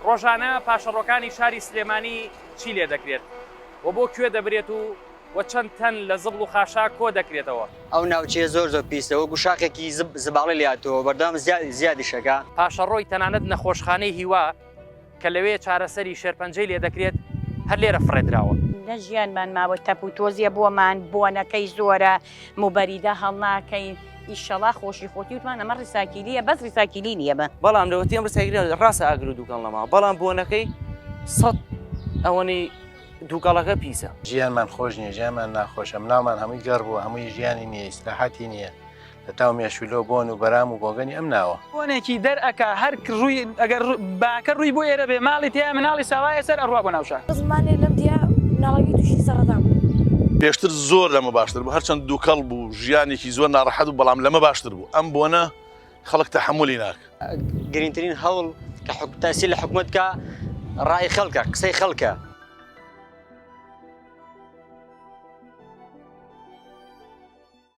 ڕۆژانە پاشەڕۆکانی شاری سلێمانی چی لێ دەکرێت و بۆ کوێ دەبرێت و چەند تەن لە زبڵ و خاشا کۆ دەکرێتەوە. ئەو ناوچەیە زۆر پیسە وەکو شاخێکی زباڵی لاتەوە بەردەوام زیادی شەکە. پاشەڕۆی تەنانەت نەخۆشخانەی هیوا کە لەوێ چارەسەری شێرپەنجەی لێ دەکرێت هەر لێرە فڕێدراوە. لە ژیانمان ماوە تەپ و تۆزیە بۆمان بۆنەکەی زۆرە موبەریدا هەڵناکەین ئیشەڵا خۆشی خۆتی وتمان ئەمە ڕیساکیلیە بەس ڕیساکیلی نییە بە بەڵام لەوەتی ئەم ڕیساکیلی ڕاستە ئاگر و دووکەڵ نەما بەڵام بۆنەکەی سەد ئەوەنەی دووکەڵەکە پیسە. ژیانمان خۆش نییە ژیانمان ناخۆشە مناڵمان هەمووی گەڕ بووە هەمووی ژیانی نییە ئیسلاحاتی نییە لە تاو مێشولۆ بۆن و بەرام و بۆگەنی ئەم ناوە بۆنێکی دەرئەکا هەر ڕووی ئەگەر باکە ڕووی بۆ ئێرە بێ ماڵی تیا مناڵی ساوایە سەر ئەڕوا بۆ ناوشار زمانێ لەم دیا مناڵەکەی تووشی سەرەدان پێشتر زۆر لەمە باشتر بوو هەرچەند دووکەڵ بوو ژیانێکی زۆر ناڕەحەت و بەڵام لەمە باشتر بوو ئەم بۆنە خەڵک تەحمولی ناکە. گرنگترین هەوڵ کە تاسی لە حکوومەت کە ڕای خەڵکە قسەی خەڵکە